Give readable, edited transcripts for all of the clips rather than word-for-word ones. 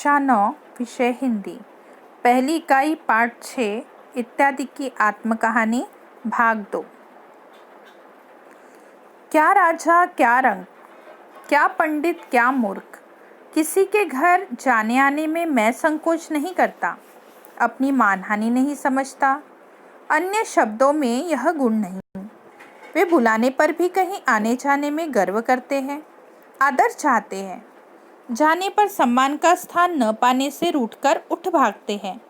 कक्षा 9 विषय हिंदी, पहली इकाई पाठ 6 इत्यादि की आत्मकहानी भाग 2। क्या राजा क्या रंग, क्या पंडित क्या मूर्ख, किसी के घर जाने आने में मैं संकोच नहीं करता, अपनी मानहानि नहीं समझता। अन्य शब्दों में यह गुण नहीं। वे बुलाने पर भी कहीं आने जाने में गर्व करते हैं, आदर चाहते हैं। जाने पर सम्मान का स्थान न पाने से रूठकर उठ भागते हैं।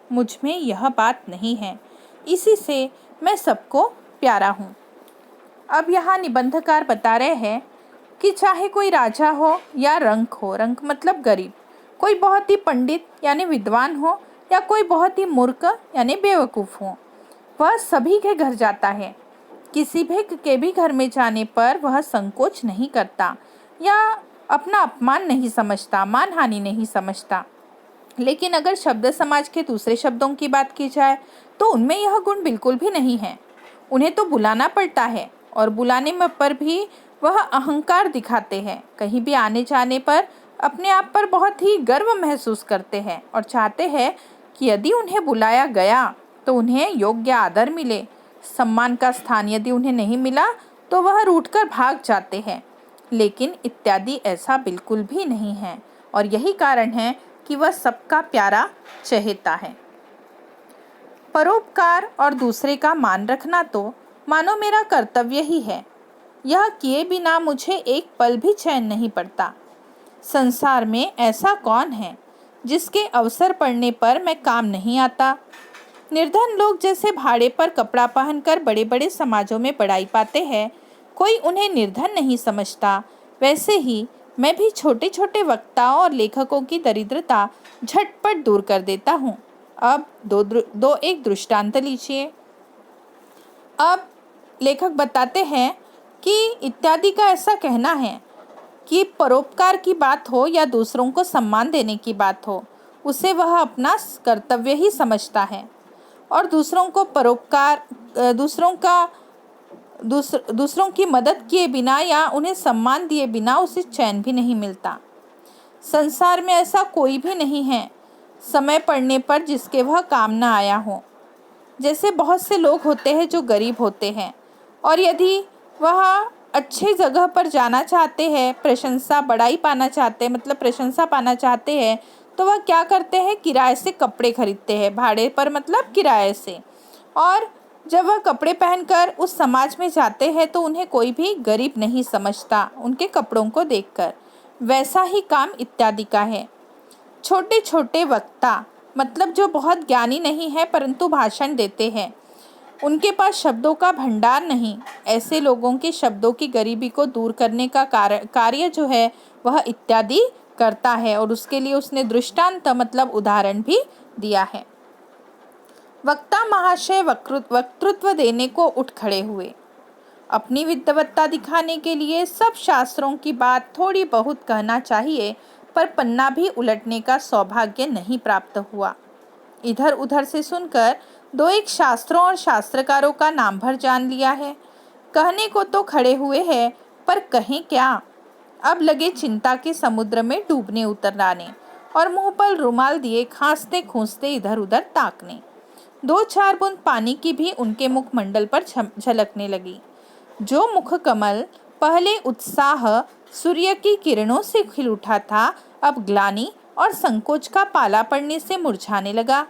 मुझ में यह बात नहीं है, इसी से मैं सबको प्यारा हूँ। अब यहाँ निबंधकार बता रहे हैं कि चाहे कोई राजा हो या रंक हो, रंक मतलब गरीब, कोई बहुत ही पंडित यानी विद्वान हो या कोई बहुत ही मूर्ख यानी बेवकूफ़ हो, वह सभी के घर जाता है। किसी भी के भी घर में जाने पर वह संकोच नहीं करता या अपना अपमान नहीं समझता, मानहानि नहीं समझता। लेकिन अगर शब्द समाज के दूसरे शब्दों की बात की जाए तो उनमें यह गुण बिल्कुल भी नहीं है। उन्हें तो बुलाना पड़ता है और बुलाने में पर भी वह अहंकार दिखाते हैं। कहीं भी आने जाने पर अपने आप पर बहुत ही गर्व महसूस करते हैं और चाहते हैं कि यदि उन्हें बुलाया गया तो उन्हें योग्य आदर मिले। सम्मान का स्थान यदि उन्हें नहीं मिला तो वह रूठकर भाग जाते हैं। लेकिन इत्यादि ऐसा बिल्कुल भी नहीं है और यही कारण है कि वह सबका प्यारा चहेता है। परोपकार और दूसरे का मान रखना तो मानो मेरा कर्तव्य ही है। यह किए बिना मुझे एक पल भी चैन नहीं पड़ता। संसार में ऐसा कौन है जिसके अवसर पड़ने पर मैं काम नहीं आता। निर्धन लोग जैसे भाड़े पर कपड़ा पहनकर बड़े बड़े समाजों में बड़ाई पाते हैं, कोई उन्हें निर्धन नहीं समझता, वैसे ही मैं भी छोटे छोटे वक्ताओं और लेखकों की दरिद्रता झटपट दूर कर देता हूँ। अब दो एक दृष्टांत लीजिए। अब लेखक बताते हैं कि इत्यादि का ऐसा कहना है कि परोपकार की बात हो या दूसरों को सम्मान देने की बात हो, उसे वह अपना कर्तव्य ही समझता है और दूसरों को परोपकार दूसरों की मदद किए बिना या उन्हें सम्मान दिए बिना उसे चैन भी नहीं मिलता। संसार में ऐसा कोई भी नहीं है समय पड़ने पर जिसके वह काम न आया हो। जैसे बहुत से लोग होते हैं जो गरीब होते हैं और यदि वह अच्छे जगह पर जाना चाहते हैं, प्रशंसा बड़ाई पाना चाहते हैं, मतलब प्रशंसा पाना चाहते हैं, तो वह क्या करते हैं, किराए से कपड़े खरीदते हैं, भाड़े पर मतलब किराए से। और जब वह कपड़े पहनकर उस समाज में जाते हैं तो उन्हें कोई भी गरीब नहीं समझता उनके कपड़ों को देखकर। वैसा ही काम इत्यादि का है। छोटे छोटे वक्ता मतलब जो बहुत ज्ञानी नहीं है परंतु भाषण देते हैं, उनके पास शब्दों का भंडार नहीं, ऐसे लोगों के शब्दों की गरीबी को दूर करने का कार्य जो है वह इत्यादि करता है और उसके लिए उसने दृष्टांत मतलब उदाहरण भी दिया है। वक्ता महाशय वक्तृत्व देने को उठ खड़े हुए। अपनी विद्वत्ता दिखाने के लिए सब शास्त्रों की बात थोड़ी बहुत कहना चाहिए, पर पन्ना भी उलटने का सौभाग्य नहीं प्राप्त हुआ। इधर उधर से सुनकर दो एक शास्त्रों और शास्त्रकारों का नाम भर जान लिया है। कहने को तो खड़े हुए हैं, पर कहें क्या। अब लगे चिंता के समुद्र में डूबने उतराने और मुंह पर रुमाल दिए खांसते खूंसते इधर उधर ताकने। दो चार बूंद पानी की भी उनके मुखमंडल पर झलकने लगी। जो मुख कमल पहले उत्साह सूर्य की किरणों से खिल उठा था, अब ग्लानि और संकोच का पाला पड़ने से मुरझाने लगा।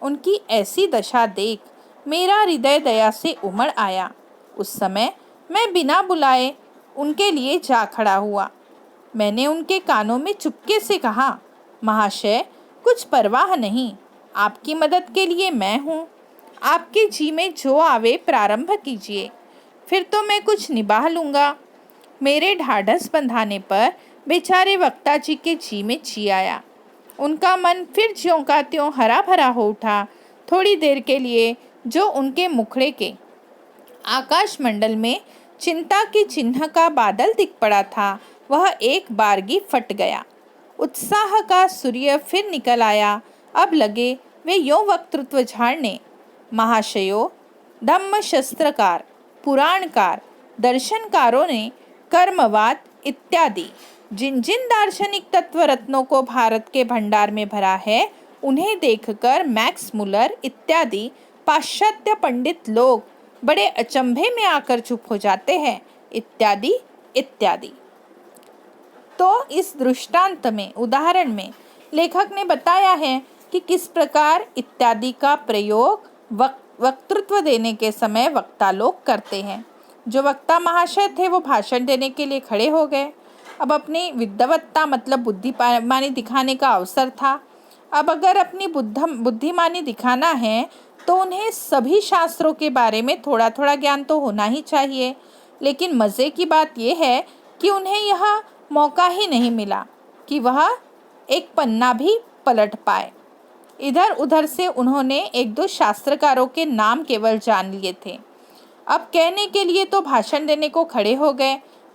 उनकी ऐसी दशा देख मेरा हृदय दया से उमड़ आया। उस समय मैं बिना बुलाए उनके लिए जा खड़ा हुआ। मैंने उनके कानों में चुपके से कहा, महाशय कुछ परवाह नहीं, आपकी मदद के लिए मैं हूँ। आपके जी में जो आवे प्रारंभ कीजिए, फिर तो मैं कुछ निभाह लूँगा। मेरे ढाढ़स बंधाने पर बेचारे वक्ता जी के जी में जी आया। उनका मन फिर ज्यों का त्यों हरा भरा हो उठा। थोड़ी देर के लिए जो उनके मुखड़े के आकाश मंडल में चिंता के चिन्ह का बादल दिख पड़ा था, वह एक बारगी फट गया। उत्साह का सूर्य फिर निकल आया। अब लगे वे यों वक्तृत्व झाड़ने, महाशयों, धम्म शस्त्रकार, पुराणकार, दर्शनकारों ने कर्मवाद इत्यादि जिन जिन दार्शनिक तत्व रत्नों को भारत के भंडार में भरा है, उन्हें देखकर मैक्स मुलर इत्यादि पाश्चात्य पंडित लोग बड़े अचंभे में आकर चुप हो जाते हैं, इत्यादि इत्यादि। तो इस दृष्टांत में, उदाहरण में लेखक ने बताया है कि किस प्रकार इत्यादि का प्रयोग वक्तृत्व देने के समय वक्ता लोग करते हैं। जो वक्ता महाशय थे वो भाषण देने के लिए खड़े हो गए। अब अपनी विद्वत्ता मतलब बुद्धिमानी दिखाने का अवसर था। अब अगर अपनी बुद्धिमानी दिखाना है तो उन्हें सभी शास्त्रों के बारे में थोड़ा थोड़ा ज्ञान तो होना ही चाहिए। लेकिन मज़े की बात यह है कि उन्हें यह मौका ही नहीं मिला कि वह एक पन्ना भी पलट पाए। इधर उधर से उन्होंने एक दो शास्त्रकारों के नाम केवल जान लिए थे। अब कहने के लिए तो भाषण देने को खड़े हो गए,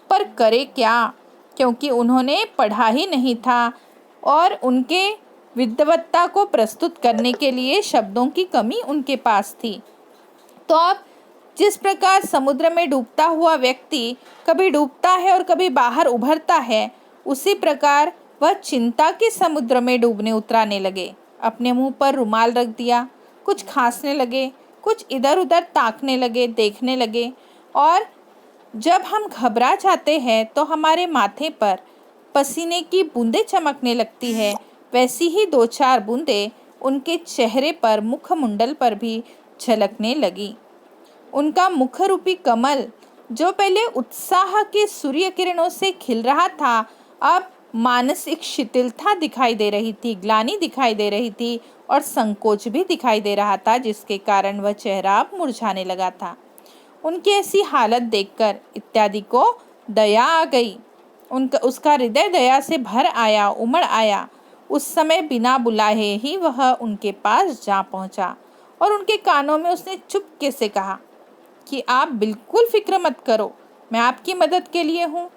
पर करे क्या, क्योंकि उन्होंने पढ़ा ही नहीं था और उनके विद्वत्ता को प्रस्तुत करने के लिए शब्दों की कमी उनके पास थी। तो अब जिस प्रकार समुद्र में डूबता हुआ व्यक्ति कभी डूबता है और कभी बाहर उभरता है, उसी प्रकार वह चिंता के समुद्र में डूबने उतराने लगे। अपने मुंह पर रुमाल रख दिया, कुछ खांसने लगे, कुछ इधर उधर ताकने लगे, देखने लगे। और जब हम घबरा जाते हैं तो हमारे माथे पर पसीने की बूंदें चमकने लगती है, वैसी ही दो चार बूंदें उनके चेहरे पर, मुखमुंडल पर भी झलकने लगी। उनका मुख रूपी कमल, जो पहले उत्साह के सूर्य किरणों से खिल रहा था, अब मानसिक शिथिलता दिखाई दे रही थी, ग्लानि दिखाई दे रही थी और संकोच भी दिखाई दे रहा था, जिसके कारण वह चेहरा अब मुरझाने लगा था। उनकी ऐसी हालत देखकर इत्यादि को दया आ गई। उसका हृदय दया से भर आया, उमड़ आया। उस समय बिना बुलाए ही वह उनके पास जा पहुंचा और उनके कानों में उसने चुपके से कहा कि आप बिल्कुल फिक्र मत करो, मैं आपकी मदद के लिए हूँ।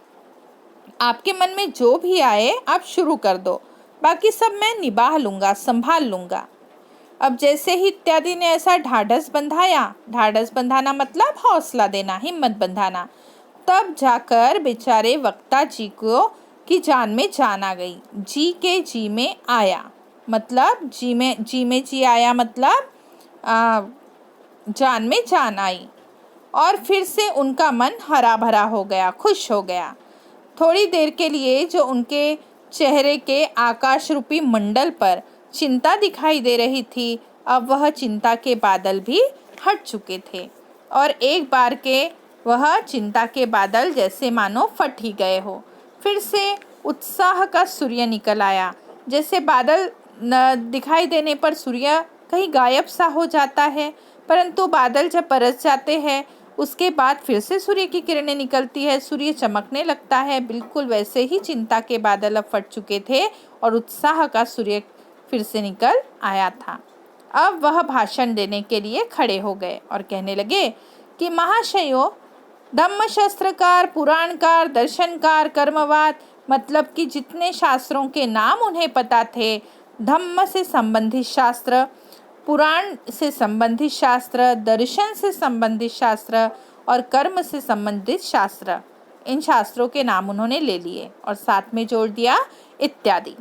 आपके मन में जो भी आए आप शुरू कर दो, बाकी सब मैं निभा लूँगा, संभाल लूँगा। अब जैसे ही इत्यादि ने ऐसा ढाढ़स बंधाया, ढाढ़स बंधाना मतलब हौसला देना, हिम्मत बंधाना, तब जाकर बेचारे वक्ता जी को की जान में जान आ गई। जी के जी में आया मतलब जी में जी आया मतलब जान में जान आई और फिर से उनका मन हरा भरा हो गया, खुश हो गया। थोड़ी देर के लिए जो उनके चेहरे के आकाश रूपी मंडल पर चिंता दिखाई दे रही थी, अब वह चिंता के बादल भी हट चुके थे और एक बार के वह चिंता के बादल जैसे मानो फट ही गए हो। फिर से उत्साह का सूर्य निकल आया। जैसे बादल दिखाई देने पर सूर्य कहीं गायब सा हो जाता है, परंतु बादल जब बरस जाते हैं उसके बाद फिर से सूर्य की किरणें निकलती है, सूर्य चमकने लगता है। बिल्कुल वैसे ही चिंता के बादल अब फट चुके थे और उत्साह का सूर्य फिर से निकल आया था। अब वह भाषण देने के लिए खड़े हो गए और कहने लगे कि महाशयों, धम्मशास्त्रकार, पुराणकार, दर्शनकार, कर्मवाद मतलब कि जितने शास्त्रों के नाम उन्हें पता थे, धम्म से संबंधित शास्त्र, पुराण से संबंधित शास्त्र, दर्शन से संबंधित शास्त्र और कर्म से संबंधित शास्त्र, इन शास्त्रों के नाम उन्होंने ले लिए और साथ में जोड़ दिया इत्यादि।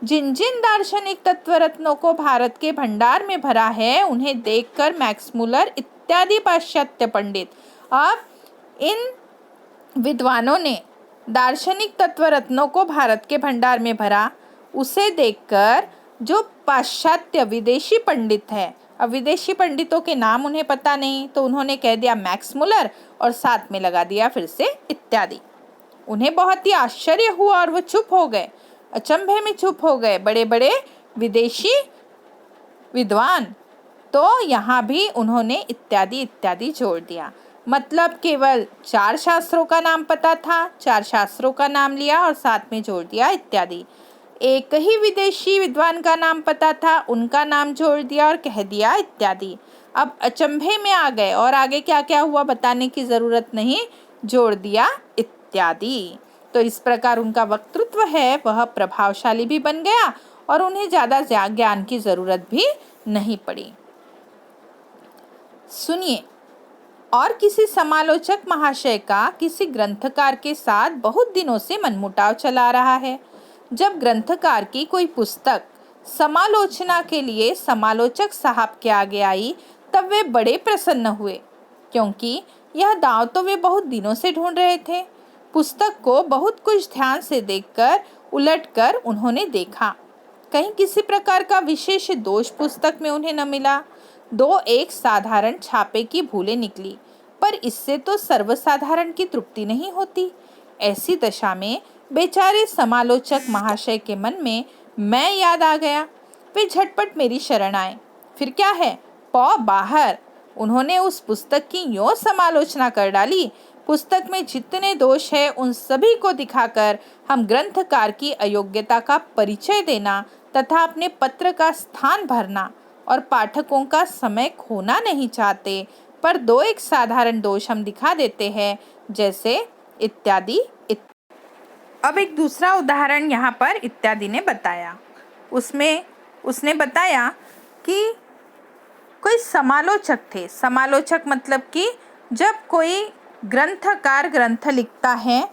जिन जिन दार्शनिक तत्व रत्नों को भारत के भंडार में भरा है, उन्हें देखकर मैक्स मुलर इत्यादि पाश्चात्य पंडित, अब इन विद्वानों ने दार्शनिक तत्व रत्नों को भारत के भंडार में भरा, उसे देखकर जो पाश्चात्य विदेशी पंडित है, अब विदेशी पंडितों के नाम उन्हें पता नहीं, तो उन्होंने कह दिया मैक्स मुलर और साथ में लगा दिया फिर से इत्यादि। उन्हें बहुत ही आश्चर्य हुआ और वो चुप हो गए, अचंभे में चुप हो गए बड़े बड़े विदेशी विद्वान। तो यहाँ भी उन्होंने इत्यादि इत्यादि जोड़ दिया, मतलब केवल 4 शास्त्रों का नाम पता था, 4 शास्त्रों का नाम लिया और साथ में जोड़ दिया इत्यादि। एक ही विदेशी विद्वान का नाम पता था, उनका नाम जोड़ दिया और कह दिया इत्यादि। अब अचंभे में आ गए और आगे क्या क्या हुआ बताने की ज़रूरत नहीं, जोड़ दिया इत्यादि। तो इस प्रकार उनका वक्तृत्व है वह प्रभावशाली भी बन गया और उन्हें ज़्यादा ज्ञान की ज़रूरत भी नहीं पड़ी। सुनिए और किसी समालोचक महाशय का किसी ग्रंथकार के साथ बहुत दिनों से मनमुटाव चला रहा है। जब ग्रंथकार की कोई पुस्तक समालोचना के लिए समालोचक साहब के आगे आई तब वे बड़े प्रसन्न हुए, क्योंकि यह दांव तो वे बहुत दिनों से ढूंढ रहे थे। पुस्तक को बहुत कुछ ध्यान से देखकर उलटकर उन्होंने देखा। कहीं किसी प्रकार का विशेष दोष पुस्तक में उन्हें न मिला। दो एक साधारण छापे की भूलें निकली, पर इससे तो सर्वसाधारण की तृप्ति नहीं होती। ऐसी दशा में बेचारे समालोचक महाशय के मन में मैं याद आ गया। वे झटपट मेरी शरण आए। फिर क्या है, पौ बाहर। उन्होंने उस पुस्तक की यों समालोचना कर डाली। पुस्तक में जितने दोष है उन सभी को दिखाकर हम ग्रंथकार की अयोग्यता का परिचय देना तथा अपने पत्र का स्थान भरना और पाठकों का समय खोना नहीं चाहते, पर दो एक साधारण दोष हम दिखा देते हैं, जैसे इत्यादि। अब एक दूसरा उदाहरण यहाँ पर इत्यादि ने बताया। उसमें उसने बताया कि कोई समालोचक थे। समालोचक मतलब कि जब कोई ग्रंथकार ग्रंथ लिखता है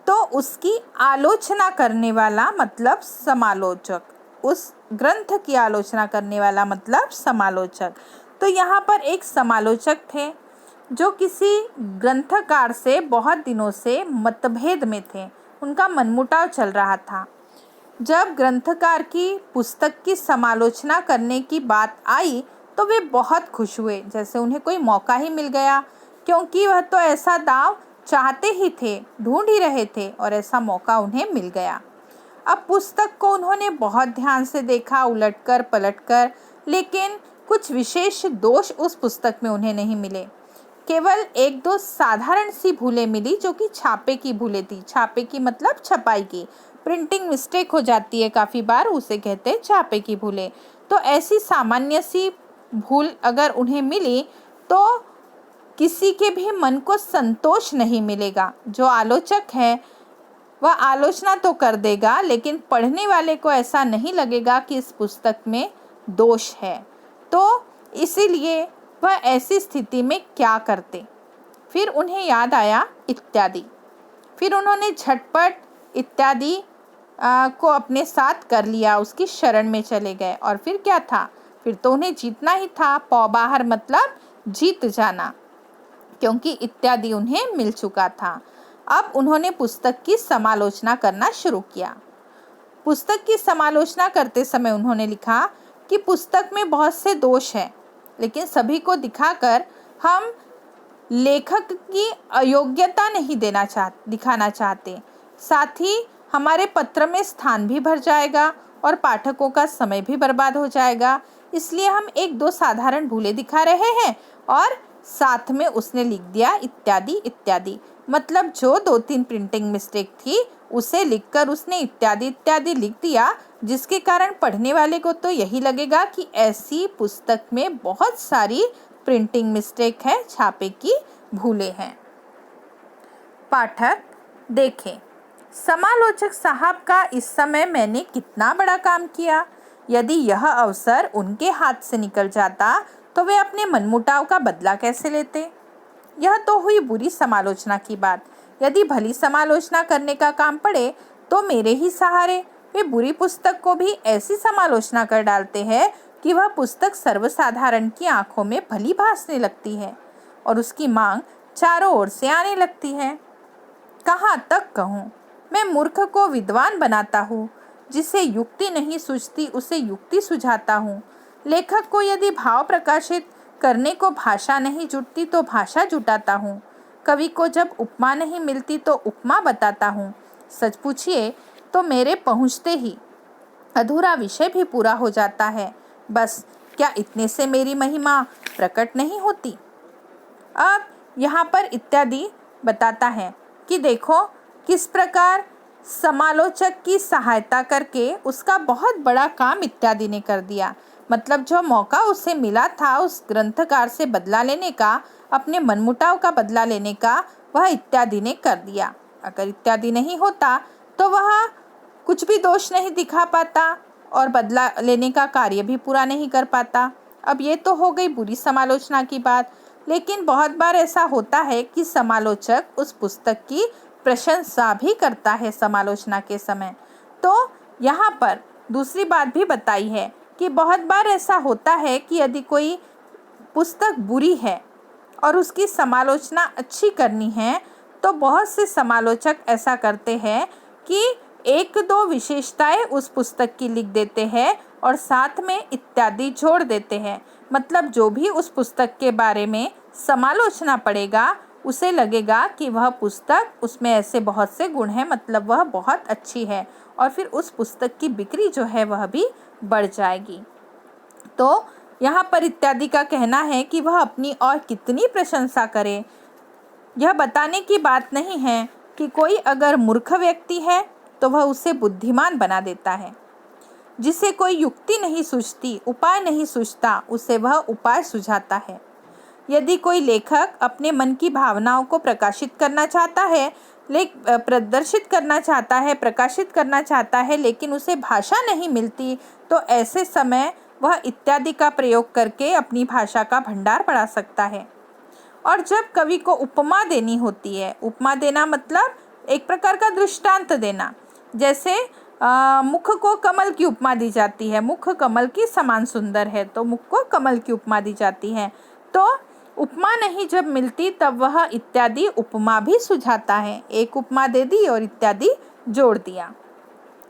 तो उसकी आलोचना करने वाला मतलब समालोचक, उस ग्रंथ की आलोचना करने वाला मतलब समालोचक। तो यहाँ पर एक समालोचक थे जो किसी ग्रंथकार से बहुत दिनों से मतभेद में थे, उनका मनमुटाव चल रहा था। जब ग्रंथकार की पुस्तक की समालोचना करने की बात आई तो वे बहुत खुश हुए, जैसे उन्हें कोई मौका ही मिल गया, क्योंकि वह तो ऐसा दांव चाहते ही थे, ढूंढ ही रहे थे, और ऐसा मौका उन्हें मिल गया। अब पुस्तक को उन्होंने बहुत ध्यान से देखा, उलटकर पलटकर, लेकिन कुछ विशेष दोष उस पुस्तक में उन्हें नहीं मिले। केवल एक दो साधारण सी भूलें मिली, जो कि छापे की भूलें थी। छापे की मतलब छपाई की, प्रिंटिंग मिस्टेक हो जाती है काफ़ी बार, उसे कहते हैं छापे की भूलें। तो ऐसी सामान्य सी भूल अगर उन्हें मिली तो किसी के भी मन को संतोष नहीं मिलेगा। जो आलोचक है वह आलोचना तो कर देगा, लेकिन पढ़ने वाले को ऐसा नहीं लगेगा कि इस पुस्तक में दोष है। तो इसीलिए वह ऐसी स्थिति में क्या करते। फिर उन्हें याद आया इत्यादि। फिर उन्होंने झटपट इत्यादि को अपने साथ कर लिया, उसकी शरण में चले गए। और फिर क्या था, फिर तो उन्हें जीतना ही था। पौ बाहर मतलब जीत जाना, क्योंकि इत्यादि उन्हें मिल चुका था। अब उन्होंने पुस्तक की समालोचना करना शुरू किया। पुस्तक की समालोचना करते समय उन्होंने लिखा कि पुस्तक में बहुत से दोष हैं, लेकिन सभी को दिखाकर हम लेखक की अयोग्यता नहीं दिखाना चाहते। साथ ही हमारे पत्र में स्थान भी भर जाएगा और पाठकों का समय भी बर्बाद हो जाएगा। इसलिए हम एक दो साधारण भूलें दिखा रहे हैं और साथ में उसने लिख दिया इत्यादि इत्यादि। मतलब जो दो तीन प्रिंटिंग मिस्टेक थी उसे लिखकर उसने इत्यादि इत्यादि लिख दिया, जिसके कारण पढ़ने वाले को तो यही लगेगा कि ऐसी पुस्तक में बहुत सारी प्रिंटिंग मिस्टेक है, छापे की भूलें हैं। पाठक देखें, समालोचक साहब का इस समय मैंने कितना बड़ा काम किया। यदि यह अवसर उनके हाथ से निकल जाता तो वे अपने मनमुटाव का बदला कैसे लेते। यह तो हुई बुरी समालोचना की बात। यदि भली समालोचना करने का काम पड़े तो मेरे ही सहारे वे बुरी पुस्तक को भी ऐसी समालोचना कर डालते हैं कि वह पुस्तक सर्वसाधारण की आंखों में भली भासने लगती है और उसकी मांग चारों ओर से आने लगती है। कहाँ तक कहूँ, मैं मूर्ख को विद्वान बनाता हूँ, जिसे युक्ति नहीं सूझती उसे युक्ति सुझाता हूँ। लेखक को यदि भाव प्रकाशित करने को भाषा नहीं जुटती तो भाषा जुटाता हूँ। कवि को जब उपमा नहीं मिलती तो उपमा बताता हूँ। सच पूछिए तो मेरे पहुँचते ही अधूरा विषय भी पूरा हो जाता है। बस क्या इतने से मेरी महिमा प्रकट नहीं होती। अब यहाँ पर इत्यादि बताता है कि देखो किस प्रकार समालोचक की सहायता करके उसका बहुत बड़ा काम इत्यादि ने कर दिया। मतलब जो मौका उसे मिला था उस ग्रंथकार से बदला लेने का, अपने मनमुटाव का बदला लेने का, वह इत्यादि ने कर दिया। अगर इत्यादि नहीं होता तो वह कुछ भी दोष नहीं दिखा पाता और बदला लेने का कार्य भी पूरा नहीं कर पाता। अब ये तो हो गई बुरी समालोचना की बात। लेकिन बहुत बार ऐसा होता है कि समालोचक उस पुस्तक की प्रशंसा भी करता है समालोचना के समय। तो यहाँ पर दूसरी बात भी बताई है कि बहुत बार ऐसा होता है कि यदि कोई पुस्तक बुरी है और उसकी समालोचना अच्छी करनी है, तो बहुत से समालोचक ऐसा करते हैं कि एक दो विशेषताएं उस पुस्तक की लिख देते हैं और साथ में इत्यादि जोड़ देते हैं। मतलब जो भी उस पुस्तक के बारे में समालोचना पढ़ेगा उसे लगेगा कि वह पुस्तक, उसमें ऐसे बहुत से गुण हैं, मतलब वह बहुत अच्छी है, और फिर उस पुस्तक की बिक्री जो है वह भी बढ़ जाएगी। तो यहाँ पर इत्यादि का कहना है कि वह अपनी और कितनी प्रशंसा करे। यह बताने की बात नहीं है कि कोई अगर मूर्ख व्यक्ति है तो वह उसे बुद्धिमान बना देता है। जिसे कोई युक्ति नहीं सूझती, उपाय नहीं सूझता, उसे वह उपाय सुझाता है। यदि कोई लेखक अपने मन की भावनाओं को प्रकाशित करना चाहता है, प्रदर्शित करना चाहता है, प्रकाशित करना चाहता है, लेकिन उसे भाषा नहीं मिलती, तो ऐसे समय वह इत्यादि का प्रयोग करके अपनी भाषा का भंडार बढ़ा सकता है। और जब कवि को उपमा देनी होती है, उपमा देना मतलब एक प्रकार का दृष्टांत देना, जैसे मुख को कमल की उपमा दी जाती है, मुख कमल की समान सुंदर है, तो मुख को कमल की उपमा दी जाती है। तो उपमा नहीं जब मिलती तब वह इत्यादि उपमा भी सुझाता है। एक उपमा दे दी और इत्यादि जोड़ दिया।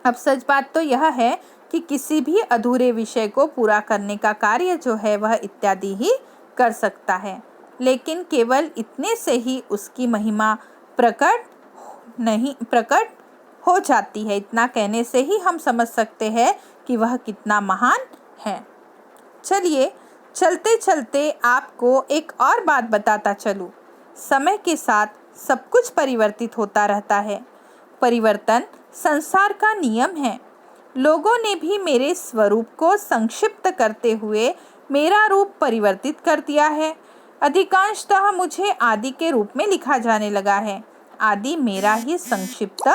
अब सच बात तो यह है कि किसी भी अधूरे विषय को पूरा करने का कार्य जो है वह इत्यादि ही कर सकता है, लेकिन केवल इतने से ही उसकी महिमा प्रकट हो जाती है। इतना कहने से ही हम समझ सकते हैं कि वह कितना महान है। चलिए चलते चलते आपको एक और बात बताता चलूँ। समय के साथ सब कुछ परिवर्तित होता रहता है। परिवर्तन संसार का नियम है। लोगों ने भी मेरे स्वरूप को संक्षिप्त करते हुए मेरा रूप परिवर्तित कर दिया है। अधिकांशतः मुझे आदि के रूप में लिखा जाने लगा है। आदि मेरा ही संक्षिप्त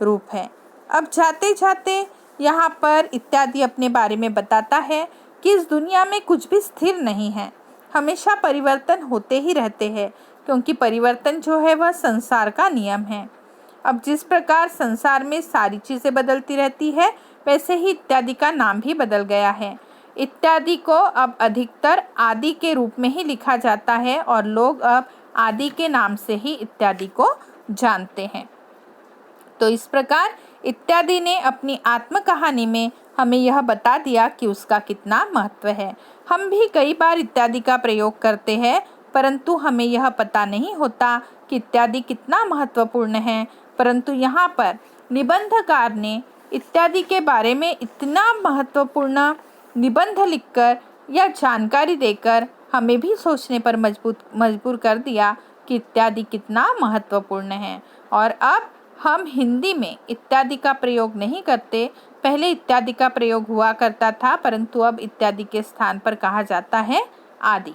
रूप है। अब जाते जाते यहाँ पर इत्यादि अपने बारे में बताता है कि इस दुनिया में कुछ भी स्थिर नहीं है, हमेशा परिवर्तन होते ही रहते हैं, क्योंकि परिवर्तन जो है वह संसार का नियम है। अब जिस प्रकार संसार में सारी चीज़ें बदलती रहती है, वैसे ही इत्यादि का नाम भी बदल गया है। इत्यादि को अब अधिकतर आदि के रूप में ही लिखा जाता है और लोग अब आदि के नाम से ही इत्यादि को जानते हैं। तो इस प्रकार इत्यादि ने अपनी आत्मकहानी में हमें यह बता दिया कि उसका कितना महत्व है। हम भी कई बार इत्यादि का प्रयोग करते हैं, परंतु हमें यह पता नहीं होता कि इत्यादि कितना महत्वपूर्ण है। परंतु यहाँ पर निबंधकार ने इत्यादि के बारे में इतना महत्वपूर्ण निबंध लिखकर या जानकारी देकर हमें भी सोचने पर मजबूर कर दिया कि इत्यादि कितना महत्वपूर्ण है। और अब हम हिंदी में इत्यादि का प्रयोग नहीं करते। पहले इत्यादि का प्रयोग हुआ करता था, परंतु अब इत्यादि के स्थान पर कहा जाता है आदि।